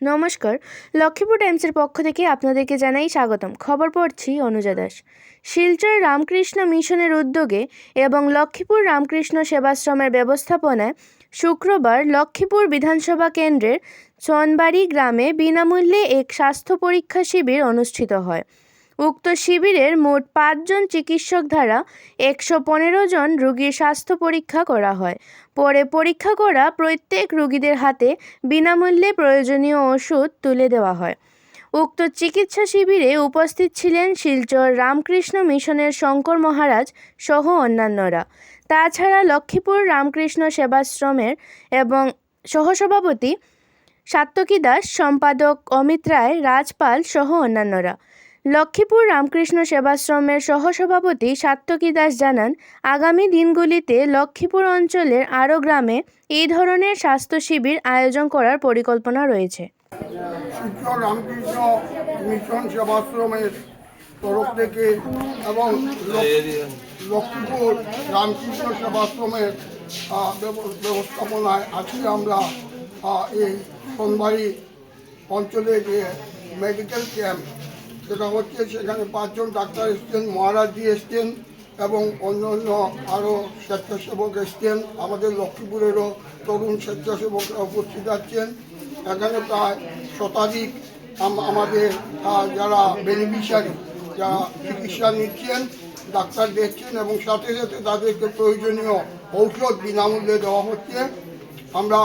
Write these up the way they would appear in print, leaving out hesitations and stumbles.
নমস্কার, লক্ষ্মীপুর টাইমসের পক্ষ থেকে আপনাদেরকে জানাই স্বাগতম। খবর পড়ছি অনুজা দাস। শিলচর রামকৃষ্ণ মিশনের উদ্যোগে এবং লক্ষ্মীপুর রামকৃষ্ণ সেবাশ্রমের ব্যবস্থাপনায় শুক্রবার লক্ষ্মীপুর বিধানসভা কেন্দ্রের চনবাড়ি গ্রামে বিনামূল্যে এক স্বাস্থ্য পরীক্ষা শিবির অনুষ্ঠিত হয়। উক্ত শিবিরের মোট 5 জন চিকিৎসক দ্বারা 115 জন রোগীর স্বাস্থ্য পরীক্ষা করা হয়। পরে পরীক্ষা করা প্রত্যেক রোগীদের হাতে বিনামূল্যে প্রয়োজনীয় ওষুধ তুলে দেওয়া হয়। উক্ত চিকিৎসা শিবিরে উপস্থিত ছিলেন শিলচর রামকৃষ্ণ মিশনের শঙ্কর মহারাজ সহ অন্যান্যরা। তাছাড়া লক্ষ্মীপুর রামকৃষ্ণ সেবাশ্রমের এবং সহসভাপতি সাত্তকী দাস, সম্পাদক অমিত রায়, রাজপাল সহ অন্যান্যরা। লক্ষ্মীপুর রামকৃষ্ণ সেবাশ্রমের সহসভাপতি সাত্তকী দাস জানান, আগামী দিনগুলিতে লক্ষ্মীপুর অঞ্চলের আরও গ্রামে এই ধরনের স্বাস্থ্য শিবির আয়োজন করার পরিকল্পনা রয়েছে। শিলচর রামকৃষ্ণ মিশন সেবাশ্রমের তরফ থেকে এবং লক্ষ্মীপুর রামকৃষ্ণ সেবাশ্রমের ব্যবস্থাপনায় আজকে আমরা এই সোনবাড়ি অঞ্চলে যে মেডিকেল ক্যাম্প সেটা হচ্ছে, সেখানে 5 জন ডাক্তার এসছেন, মহারাজজি এসছেন এবং অন্য অন্য আরও স্বেচ্ছাসেবক এসছেন। আমাদের লক্ষ্মীপুরেরও তরুণ স্বেচ্ছাসেবকরা উপস্থিত আছেন। এখানে প্রায় শতাধিক আমাদের যারা বেনিফিশিয়ারি, যারা চিকিৎসা নিচ্ছেন, ডাক্তার দেখছেন এবং সাথে সাথে তাদেরকে প্রয়োজনীয় ঔষধ বিনামূল্যে দেওয়া হচ্ছে। আমরা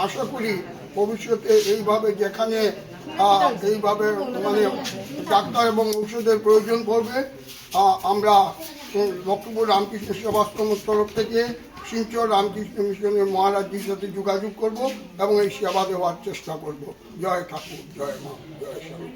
আশা করি ভবিষ্যতে এইভাবে যেখানে এইভাবে মানে ডাক্তার এবং ঔষধের প্রয়োজন পড়বে, আমরা লক্ষ্মীপুর রামকৃষ্ণ সেবাশ্রমের তরফ থেকে শিলচর রামকৃষ্ণ মিশনের মহারাজজির সাথে যোগাযোগ করব এবং এই সেবা দেওয়ার চেষ্টা করব। জয় ঠাকুর, জয় মা, জয় স্বামী।